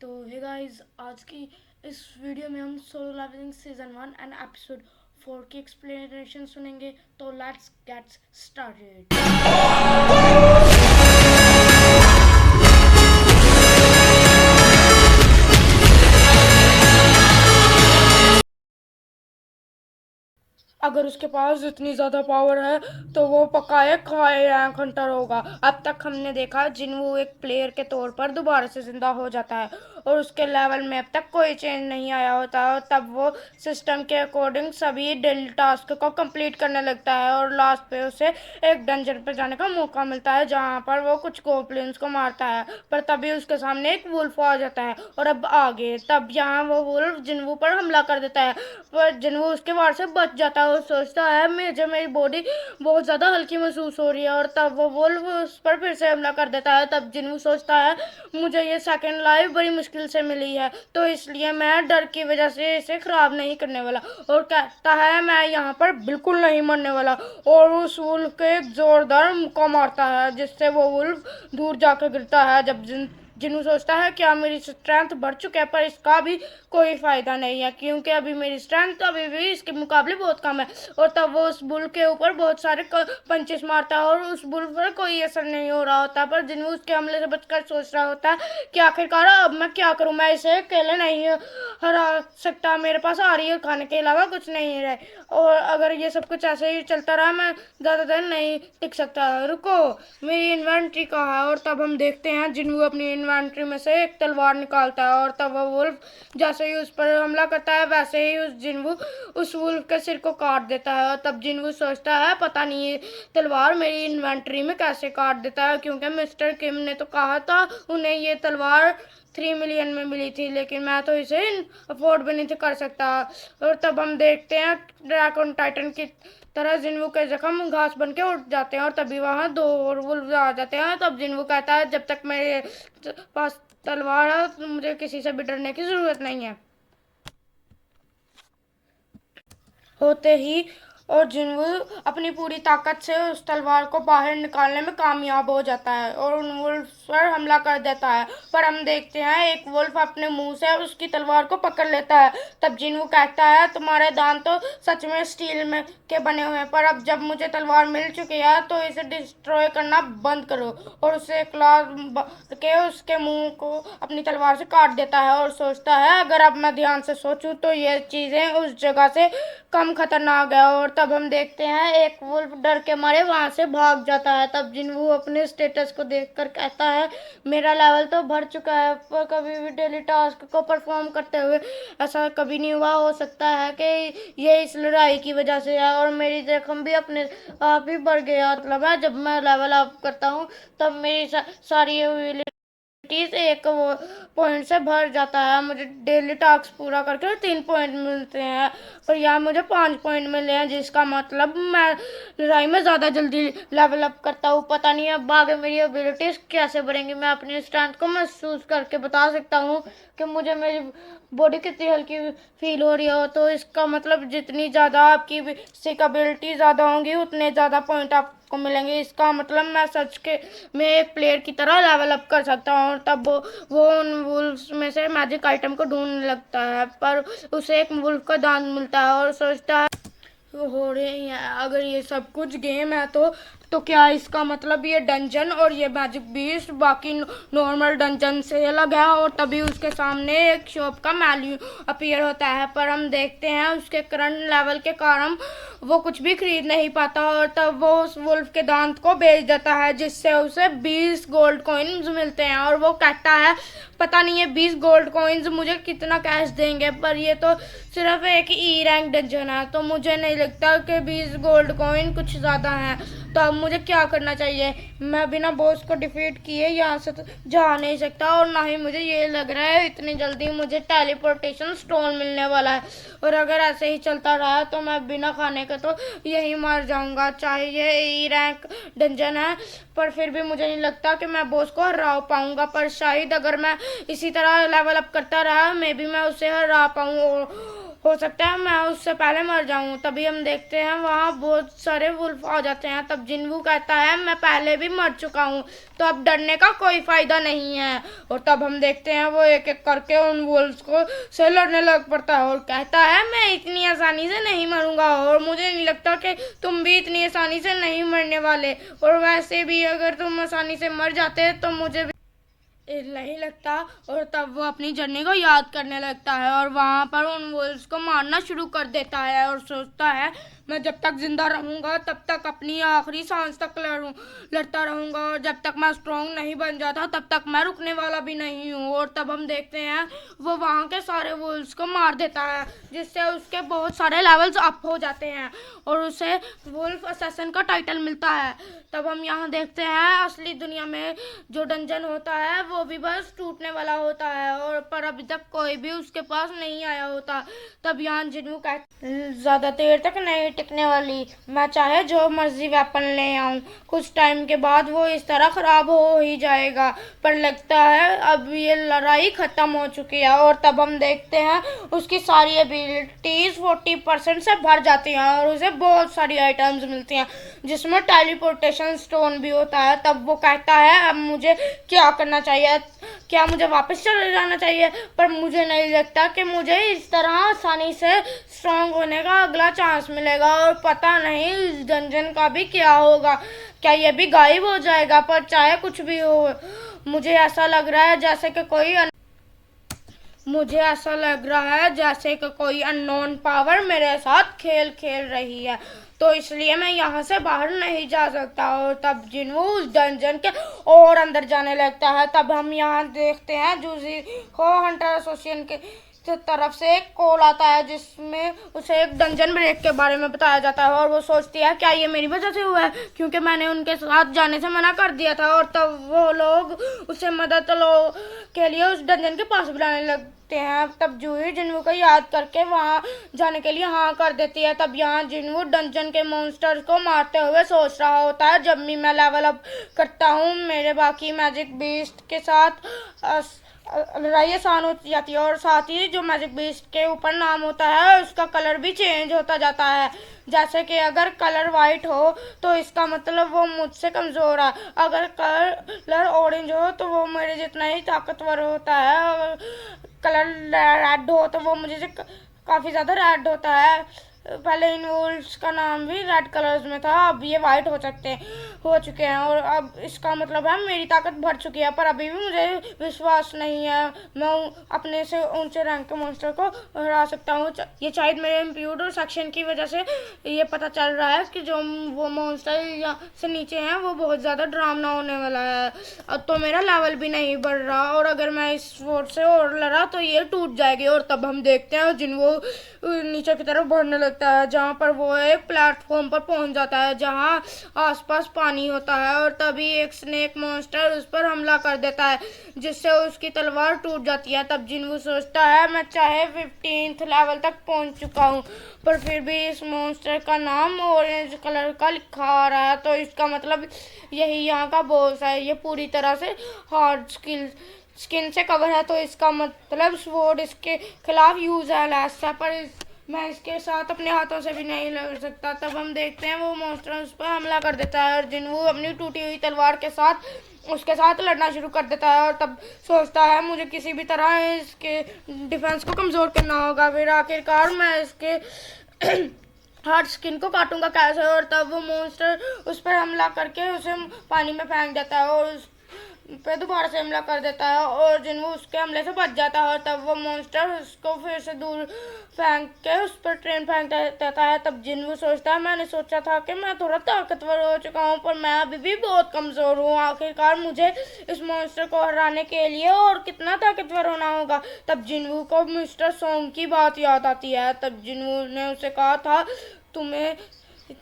तो hey guys, आज की इस वीडियो में हम solo leveling season 1 and episode 4 की एक्सप्लेनेशन सुनेंगे। तो लेट्स गेट स्टार्टेड। अगर उसके पास इतनी ज़्यादा पावर है तो वो पक्का एक हाई रैंक हंटर होगा। अब तक हमने देखा जिन्वू एक प्लेयर के तौर पर दोबारा से जिंदा हो जाता है और उसके लेवल में अब तक कोई चेंज नहीं आया होता है। तब वो सिस्टम के अकॉर्डिंग सभी डेली टास्क को कंप्लीट करने लगता है और लास्ट पे उसे एक डंजन पे जाने का मौका मिलता है जहाँ पर वो कुछ गोब्लिन्स को मारता है। पर तभी उसके सामने एक वुल्फ आ जाता है और अब आगे तब यहाँ वो वुल्फ जिन्वू पर हमला कर देता है, पर जिन्वू उसके वार से बच जाता है और सोचता है मुझे मेरी बॉडी बहुत ज़्यादा हल्की महसूस हो रही है। और तब वो वुल्फ उस पर फिर से हमला कर देता है। तब जिन्वू सोचता है मुझे ये सेकंड लाइफ बड़ी मुश्किल से मिली है, तो इसलिए मैं डर की वजह से इसे ख़राब नहीं करने वाला, और कहता है मैं यहाँ पर बिल्कुल नहीं मरने वाला। और उस वुल्फ के एक ज़ोरदार मुक्का मारता है जिससे वो वुल्फ दूर जाकर गिरता है। जब जिन्नू सोचता है क्या मेरी स्ट्रेंथ बढ़ चुकी है, पर इसका भी कोई फ़ायदा नहीं है क्योंकि अभी मेरी स्ट्रेंथ अभी भी इसके मुकाबले बहुत कम है। और तब वो उस बुल के ऊपर बहुत सारे पंचेस मारता है और उस बुल पर कोई असर नहीं हो रहा होता, पर जिन्नू उसके हमले से बचकर सोच रहा होता है कि आखिरकार अब मैं क्या करूं, मैं इसे अकेले नहीं हरा सकता, मेरे पास आ रही है खाने के अलावा कुछ नहीं है। और अगर ये सब कुछ ऐसे ही चलता रहा मैं ज़्यादा देर नहीं टिक सकता। रुको, मेरी इन्वेंट्री कहाँ है? और तब हम देखते हैं जिन्नू अपनी इन्वेंट्री में से एक तलवार निकालता है और तब वो वुल्फ जैसे ही उस पर हमला करता है वैसे ही उस वुल्फ के सिर को काट देता है। और तब जिन्नू सोचता है पता नहीं ये तलवार मेरी इन्वेंट्री में कैसे काट देता है, क्योंकि मिस्टर किम ने तो कहा था उन्हें ये तलवार 3 मिलियन में मिली थी, लेकिन मैं तो इसे अफोर्ड भी नहीं कर सकता। और तब हम देखते हैं ड्रैगन टाइटन की तरह जिन्वू के जख्म घास बन के उठ जाते हैं और तभी वहाँ दो और वुल्फ आ जाते हैं। तब जिन्वू कहता है जब तक मेरे पास तलवार है तो मुझे किसी से भी डरने की ज़रूरत नहीं है। होते ही और जिन्वू अपनी पूरी ताकत से उस तलवार को बाहर निकालने में कामयाब हो जाता है और उन वुल्फ पर हमला कर देता है। पर हम देखते हैं एक वुल्फ अपने मुंह से उसकी तलवार को पकड़ लेता है। तब जिन्वू कहता है तुम्हारे दांत तो सच में स्टील में के बने हुए हैं, पर अब जब मुझे तलवार मिल चुकी है तो इसे डिस्ट्रॉय करना बंद करो। और उसे क्लॉ के उसके मुंह को अपनी तलवार से काट देता है और सोचता है अगर अब मैं ध्यान से सोचूं तो ये चीज़ें उस जगह से कम खतरनाक है। और तब हम देखते हैं एक वुल्फ डर के मारे वहां से भाग जाता है। तब जिन्वू अपने स्टेटस को देखकर कहता है मेरा लेवल तो बढ़ चुका है, पर कभी भी डेली टास्क को परफॉर्म करते हुए ऐसा कभी नहीं हुआ। हो सकता है कि ये इस लड़ाई की वजह से है और मेरी जख्म भी अपने आप ही बढ़ गया। मतलब है जब मैं लेवल अप करता हूँ तब मेरी सारी एक वो पॉइंट से भर जाता है। मुझे डेली टास्क पूरा करके 3 पॉइंट मिलते हैं, पर यहाँ मुझे 5 पॉइंट मिले हैं, जिसका मतलब मैं लड़ाई में ज़्यादा जल्दी लेवल अप करता हूँ। पता नहीं अब आगे मेरी एबिलिटीज़ कैसे बढ़ेंगी। मैं अपनी स्ट्रेंथ को महसूस करके बता सकता हूँ कि मुझे मेरी बॉडी कितनी हल्की फील हो रही हो। तो इसका मतलब जितनी ज़्यादा आपकी फिजिक एबिलिटी ज़्यादा होंगी उतने ज़्यादा पॉइंट आपको मिलेंगे। इसका मतलब मैं सच के मैं एक प्लेयर की तरह लेवल अप कर सकता हूँ। और तब वो उन वुल्फ्स में से मैजिक आइटम को ढूंढने लगता है, पर उसे एक वुल्फ का दांत मिलता है और सोचता है हो रहे हैं अगर ये सब कुछ गेम है तो क्या इसका मतलब ये डंजन और ये मैजिक बीस्ट बाकी नॉर्मल डंजन से अलग है। और तभी उसके सामने एक शॉप का मेन्यू अपीयर होता है, पर हम देखते हैं उसके करंट लेवल के कारण वो कुछ भी खरीद नहीं पाता। और तब वो उस वुल्फ के दांत को बेच देता है जिससे उसे 20 गोल्ड कॉइन्स मिलते हैं और वो कहता है पता नहीं ये 20 गोल्ड कॉइन्स मुझे कितना कैश देंगे, पर ये तो सिर्फ एक ई रैंक डंजन है, तो मुझे नहीं लगता कि 20 गोल्ड कॉइन कुछ ज़्यादा हैं। तो अब मुझे क्या करना चाहिए? मैं बिना बॉस को डिफीट किए यहाँ से तो जा नहीं सकता, और ना ही मुझे ये लग रहा है इतनी जल्दी मुझे टेलीपोर्टेशन स्टोन मिलने वाला है। और अगर ऐसे ही चलता रहा तो मैं बिना खाने के तो यही मर जाऊंगा। चाहे ये ई रैंक डंजन है पर फिर भी मुझे नहीं लगता कि मैं बॉस को हरा पाऊंगा, पर शायद अगर मैं इसी तरह लेवल अप करता रहा मैं उसे हरा पाऊँ। हो सकता है मैं उससे पहले मर जाऊं। तभी हम देखते हैं वहाँ बहुत सारे वुल्फ आ जाते हैं। तब जिन्वू कहता है मैं पहले भी मर चुका हूँ, तो अब डरने का कोई फायदा नहीं है। और तब हम देखते हैं वो एक एक करके उन वुल्फ्स को से लड़ने लग पड़ता है और कहता है मैं इतनी आसानी से नहीं मरूंगा, और मुझे नहीं लगता कि तुम भी इतनी आसानी से नहीं मरने वाले, और वैसे भी अगर तुम आसानी से मर जाते तो मुझे नहीं लगता। और तब वो अपनी जर्नी को याद करने लगता है और वहाँ पर उन वुल्व्स को मारना शुरू कर देता है और सोचता है मैं जब तक जिंदा रहूँगा तब तक अपनी आखिरी सांस तक लड़ता रहूँगा, और जब तक मैं स्ट्रॉन्ग नहीं बन जाता तब तक मैं रुकने वाला भी नहीं हूँ। और तब हम देखते हैं वो वहाँ के सारे वुल्व्स को मार देता है, जिससे उसके बहुत सारे लेवल्स अप हो जाते हैं और उसे वुल्फ असैसिन का टाइटल मिलता है। तब हम यहाँ देखते हैं असली दुनिया में जो डंजन होता है वो भी बस टूटने वाला होता है, और पर अभी तक कोई भी उसके पास नहीं आया होता। तब यहाँ जिन्हू कहते ज़्यादा देर तक नहीं टिकने वाली, मैं चाहे जो मर्जी वेपन ले आऊँ, कुछ टाइम के बाद वो इस तरह ख़राब हो ही जाएगा। पर लगता है अब ये लड़ाई ख़त्म हो चुकी है। और तब हम देखते हैं उसकी सारी एबिलिटीज़ 40% से भर जाती हैं और उसे बहुत सारी आइटम्स मिलती हैं जिसमें टेलीपोर्टेशन स्टोन भी होता है। तब वो कहता है अब मुझे क्या करना चाहिए, क्या मुझे वापस चले जाना चाहिए? पर मुझे नहीं लगता कि मुझे इस तरह आसानी से स्ट्रांग होने का अगला चांस मिलेगा, और पता नहीं इस डंजन का भी क्या होगा, क्या ये भी गायब हो जाएगा? पर चाहे कुछ भी हो, मुझे ऐसा लग रहा है जैसे कि कोई अननोन पावर मेरे साथ खेल खेल रही है, तो इसलिए मैं यहाँ से बाहर नहीं जा सकता। और तब जिन्वू उस डंजन के और अंदर जाने लगता है। तब हम यहाँ देखते हैं जूजी को हंटर एसोसिएशन के तरफ से एक कॉल आता है जिसमें उसे एक डंजन ब्रेक के बारे में बताया जाता है, और वो सोचती है क्या ये मेरी वजह से हुआ है, क्योंकि मैंने उनके साथ जाने से मना कर दिया था। और तब वो लोग उसे मदद के लिए उस डंजन के पास बुलाने लगते हैं। तब जूही जिन्वू को याद करके वहाँ जाने के लिए हाँ कर देती है। तब यहाँ जिन्वू डंजन के मॉन्स्टर्स को मारते हुए सोच रहा होता है जब भी मैं लेवल अप करता हूँ मेरे बाकी मैजिक बीस्ट के साथ लड़ाई आसान हो जाती है, और साथ ही जो मैजिक बीस्ट के ऊपर नाम होता है उसका कलर भी चेंज होता जाता है। जैसे कि अगर कलर वाइट हो तो इसका मतलब वो मुझसे कमज़ोर है, अगर कलर ऑरेंज हो तो वो मेरे जितना ही ताकतवर होता है, अगर कलर रेड हो तो वो मुझे काफ़ी ज़्यादा रेड होता है। पहले इन वुल्व्स का नाम भी रेड कलर्स में था, अब ये वाइट हो चुके हैं, और अब इसका मतलब है मेरी ताकत बढ़ चुकी है। पर अभी भी मुझे विश्वास नहीं है मैं अपने से ऊंचे रैंक के मॉन्स्टर को हरा सकता हूँ। ये शायद मेरे इम्प्यूटर सेक्शन की वजह से ये पता चल रहा है कि जो वो मॉन्स्टर यहाँ से नीचे हैं वो बहुत ज़्यादा डरावना होने वाला है। अब तो मेरा लेवल भी नहीं बढ़ रहा, और अगर मैं इस वोट से और लड़ा तो ये टूट जाएगी। और तब हम देखते हैं जिन वो नीचे की तरफ बढ़ने लगता है, जहाँ पर वो एक प्लेटफॉर्म पर पहुँच जाता है जहाँ आसपास पानी होता है, और तभी एक स्नेक मॉन्स्टर उस पर हमला कर देता है जिससे उसकी तलवार टूट जाती है। तब जिन्वू सोचता है मैं चाहे 15th लेवल तक पहुँच चुका हूँ पर फिर भी इस मॉन्स्टर का नाम ऑरेंज कलर का लिखा आ रहा है, तो इसका मतलब यही यहाँ का बॉस है। ये पूरी तरह से हार्ड स्किन से कवर है, तो इसका मतलब स्वॉर्ड इसके खिलाफ यूज है, पर मैं इसके साथ अपने हाथों से भी नहीं लड़ सकता। तब हम देखते हैं वो मॉन्स्टर उस पर हमला कर देता है और जिन्वू अपनी टूटी हुई तलवार के साथ उसके साथ लड़ना शुरू कर देता है, और तब सोचता है मुझे किसी भी तरह इसके डिफेंस को कमज़ोर करना होगा। फिर आखिरकार मैं इसके हार्ड स्किन को काटूंगा कैसे, और तब वो मॉन्स्टर उस पर हमला करके उसे पानी में फेंक देता है और उस पे दोबारा से हमला कर देता है, और जिन्वू उसके हमले से बच जाता है। और तब वो मॉन्स्टर उसको फिर से दूर फेंक के उस पर ट्रेन फेंक देता है। तब जिन्वू सोचता है मैंने सोचा था कि मैं थोड़ा ताकतवर हो चुका हूँ पर मैं अभी भी बहुत कमज़ोर हूँ, आखिरकार मुझे इस मॉन्स्टर को हराने के लिए और कितना ताकतवर होना होगा। तब जिन्वू को मिस्टर सोंग की बात याद आती है। तब जिन्वू ने उसे कहा था तुम्हें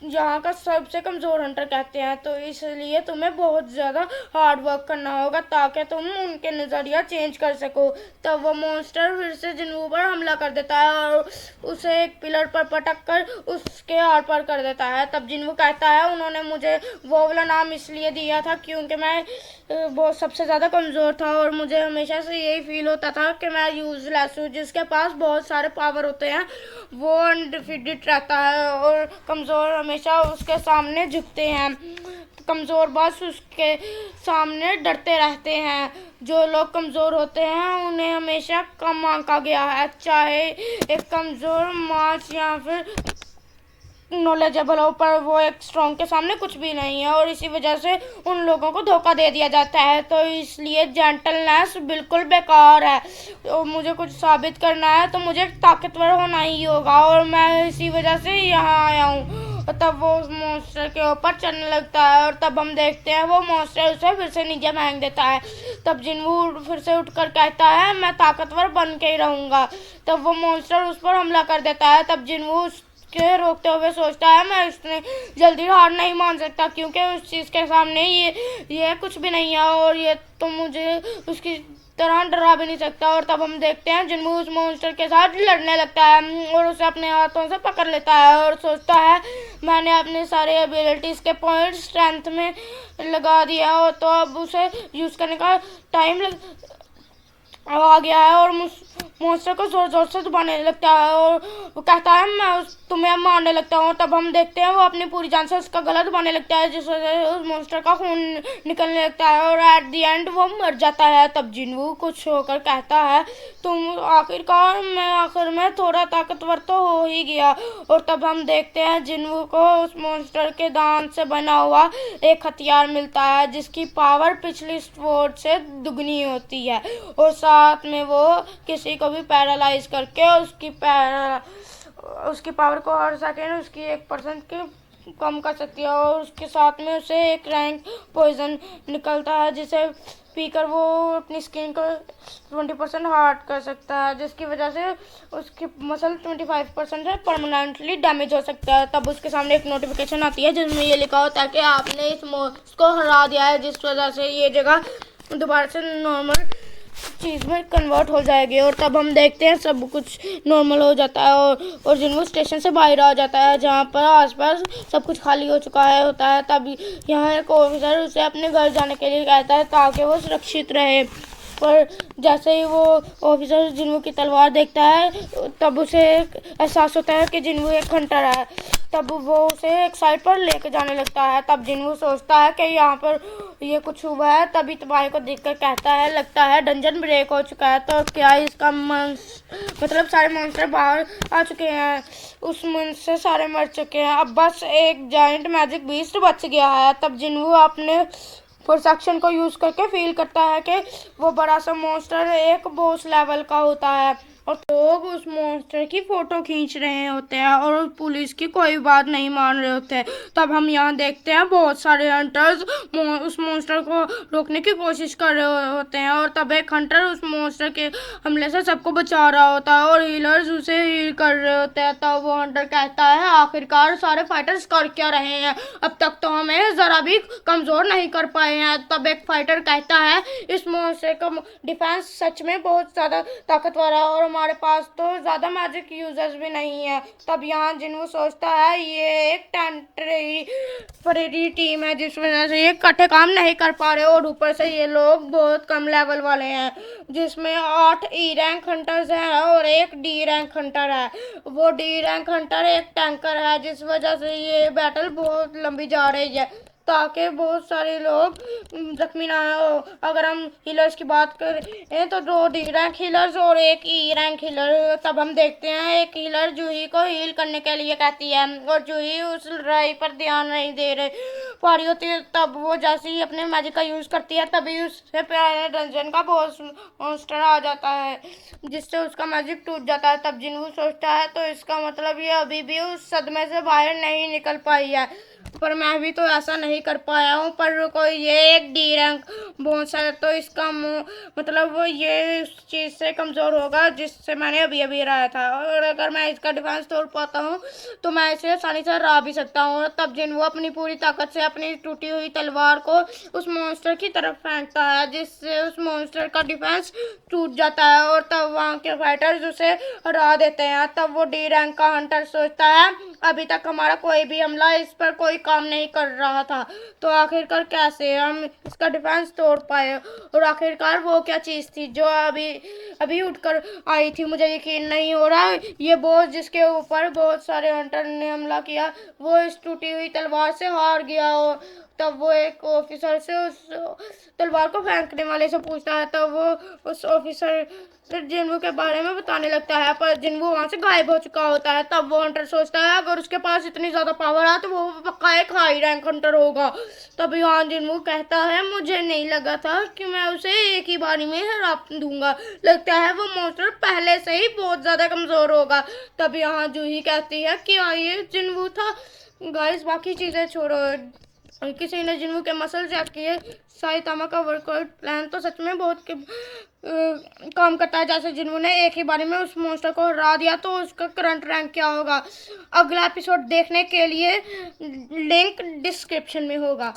यहाँ का सबसे कमज़ोर हंटर कहते हैं, तो इसलिए तुम्हें बहुत ज़्यादा हार्ड वर्क करना होगा ताकि तुम उनके नज़रिया चेंज कर सको। तब वो मॉन्स्टर फिर से जिन्वू पर हमला कर देता है और उसे एक पिलर पर पटक कर उसके आर पार कर देता है। तब जिन्वू कहता है उन्होंने मुझे वो वाला नाम इसलिए दिया था क्योंकि मैं बहुत सबसे ज़्यादा कमज़ोर था और मुझे हमेशा से यही फील होता था कि मैं यूज़लेस हूँ। जिसके पास बहुत सारे पावर होते हैं वो अनडिफीटेड रहता है और कमज़ोर हमेशा उसके सामने झुकते हैं। कमज़ोर बस उसके सामने डरते रहते हैं। जो लोग कमज़ोर होते हैं उन्हें हमेशा कम आंका गया है, चाहे एक कमज़ोर मार्च या फिर नॉलेजेबल हो, पर वो एक स्ट्रॉन्ग के सामने कुछ भी नहीं है और इसी वजह से उन लोगों को धोखा दे दिया जाता है। तो इसलिए जेंटलनेस बिल्कुल बेकार है। तो मुझे कुछ साबित करना है तो मुझे ताकतवर होना ही होगा और मैं इसी वजह से यहाँ आया हूँ। तब वो उस मॉन्स्टर के ऊपर चढ़ने लगता है और तब हम देखते हैं वो मॉन्स्टर उसे फिर से नीचे फेंक देता है। तब जिन्वू फिर से उठकर कहता है मैं ताकतवर बन के ही रहूँगा। तब वो मॉन्स्टर उस पर हमला कर देता है। तब जिन्वू के रोकते हुए सोचता है मैं इसने जल्दी हार नहीं मान सकता, क्योंकि उस चीज़ के सामने ये कुछ भी नहीं है और ये तो मुझे उसकी तरह डरा भी नहीं सकता। और तब हम देखते हैं जिन्वू उस मॉन्स्टर के साथ लड़ने लगता है और उसे अपने हाथों से पकड़ लेता है और सोचता है मैंने अपने सारे एबिलिटीज़ के पॉइंट स्ट्रेंथ में लगा दिया हो, तो अब उसे यूज़ करने का टाइम आ गया है और मॉन्स्टर को जोर जोर से दबाने लगता है और वो कहता है मैं तुम्हें मारने लगता हूँ। तब हम देखते हैं वो अपनी पूरी जान से उसका गला दबाने लगता है, जिस वजह से उस मॉन्स्टर का खून निकलने लगता है और एट द एंड वो मर जाता है। तब जिन्वू कुछ होकर कहता है तुम आखिरकार मैं आखिर में थोड़ा ताकतवर तो हो ही गया। और तब हम देखते हैं जिन्वू को उस मॉन्स्टर के दांत से बना हुआ एक हथियार मिलता है जिसकी पावर पिछली स्वॉर्ड से दुगनी होती है और साथ में वो किसी को भी पैरालाइज करके उसकी पावर को हर सेकेंड उसकी 1% के कम कर सकती है और उसके साथ में उसे एक रैंक पॉइजन निकलता है जिसे पीकर वो अपनी स्किन को 20% हार्ड कर सकता है, जिसकी वजह से उसकी मसल 25% है परमानेंटली डैमेज हो सकता है। तब उसके सामने एक नोटिफिकेशन आती है जिसमें ये लिखा होता है कि आपने इस मॉन्स्टर को हरा दिया है, जिस वजह से ये जगह दोबारा से नॉर्मल चीज़ में कन्वर्ट हो जाएगी। और तब हम देखते हैं सब कुछ नॉर्मल हो जाता है और जिन्वू स्टेशन से बाहर आ जाता है जहाँ पर आसपास सब कुछ खाली हो चुका है होता है। तब यहाँ एक ऑफिसर उसे अपने घर जाने के लिए कहता है ताकि वो सुरक्षित रहे। पर जैसे ही वो ऑफिसर जिन्वू की तलवार देखता है तब उसे एहसास होता है कि जिन्वू एक हंटर है। तब वो उसे एक साइड पर लेके जाने लगता है। तब जिन्वू सोचता है कि यहाँ पर ये कुछ हुआ है, तभी तुम्हारे को देखकर कहता है लगता है डंजन ब्रेक हो चुका है। तो क्या इसका मतलब सारे मॉन्स्टर बाहर आ चुके हैं, उस मंच से सारे मर चुके हैं, अब बस एक जायंट मैजिक बीस्ट बच गया है। तब जिन्वू अपने परसेप्शन को यूज़ करके फील करता है कि वो बड़ा सा मॉन्स्टर एक बॉस लेवल का होता है और लोग उस मॉन्स्टर की फ़ोटो खींच रहे होते हैं और पुलिस की कोई बात नहीं मान रहे होते हैं। तब हम यहाँ देखते हैं बहुत सारे हंटर्स उस मॉन्स्टर को रोकने की कोशिश कर रहे होते हैं और तब एक हंटर उस मॉन्स्टर के हमले से सबको बचा रहा होता है और हीलर्स उसे हील कर रहे होते हैं। तब वो हंटर कहता है आखिरकार सारे फाइटर्स कर क्या रहे हैं, अब तक तो हमें ज़रा भी कमज़ोर नहीं कर पाए हैं। तब एक फाइटर कहता है इस मॉन्स्टर का डिफेंस सच में बहुत ज़्यादा ताकतवर है और हमारे पास तो ज़्यादा मैजिक यूजर्स भी नहीं है। तब यहाँ जिन्वू सोचता है ये एक टेम्परेरी टीम है जिस वजह से ये इकट्ठे काम नहीं कर पा रहे और ऊपर से ये लोग बहुत कम लेवल वाले हैं, जिसमें 8 ई रैंक हंटर्स हैं और एक डी रैंक हंटर है। वो डी रैंक हंटर एक टैंकर है, जिस वजह से ये बैटल बहुत लंबी जा रही है ताकि बहुत सारे लोग जख्मी ना हो। अगर हम हीलर्स की बात करें तो 2 डी रैंक हीलर्स और एक ई रैंक हीलर। तब हम देखते हैं एक हीलर जूही को हील करने के लिए कहती है और जूही उस लड़ाई पर ध्यान नहीं दे रही पा रही होती है। तब वो जैसे ही अपने मैजिक का यूज़ करती है तभी उससे प्यारे डंजन का बॉस मॉन्स्टर आ जाता है जिससे उसका मैजिक टूट जाता है। तब जिन्वू सोचता है तो इसका मतलब ये अभी भी उस सदमे से बाहर नहीं निकल पाई है, पर मैं भी तो ऐसा नहीं कर पाया हूँ। पर कोई ये एक डी रैंक बॉस है तो इसका मतलब वो ये उस चीज़ से कमज़ोर होगा जिससे मैंने अभी अभी हराया था और अगर मैं इसका डिफेंस तोड़ पाता हूँ तो मैं इसे आसानी से हरा भी सकता हूँ। तब जिन्वू अपनी पूरी ताकत से अपनी टूटी हुई तलवार को उस मॉन्स्टर की तरफ फेंकता है जिससे उस मॉन्स्टर का डिफेंस टूट जाता है और तब वहाँ के फाइटर्स उसे हरा देते हैं। तब वो डी रैंक का हंटर सोचता है अभी तक हमारा कोई भी हमला इस पर कोई काम नहीं कर रहा था। तो आखिरकार कैसे हम इसका डिफेंस तोड़ पाए, और आखिरकार वो क्या चीज़ थी जो अभी अभी उठकर आई थी, मुझे यकीन नहीं हो रहा। ये बोझ जिसके ऊपर बहुत सारे हंटर ने हमला किया, वो इस टूटी हुई तलवार से हार गया। और तब वो एक ऑफिसर से उस तलवार को फेंकने वाले से पूछता है। तब वो उस ऑफिसर जिन्वू के बारे में बताने लगता है, पर जिन्वू वहाँ से गायब हो चुका होता है। तब वो हंटर सोचता है अगर उसके पास इतनी ज़्यादा पावर है तो वो पक्का एक हाई रैंक हंटर होगा। तब यहाँ जिन्वू कहता है मुझे नहीं लगा था कि मैं उसे एक ही बारी में हरा दूंगा, लगता है वो मॉन्स्टर पहले से ही बहुत ज़्यादा कमज़ोर होगा। तब यहाँ जूही कहती है कि ये जिन्वू था। गाइस बाकी चीज़ें छोड़ो, किसी ने जिन्वू के मसल चेक किए। साइतामा का वर्कआउट प्लान तो सच में बहुत काम करता है। जैसे जिन्वू ने एक ही बारी में उस मॉन्स्टर को हरा दिया, तो उसका करंट रैंक क्या होगा। अगला एपिसोड देखने के लिए लिंक डिस्क्रिप्शन में होगा।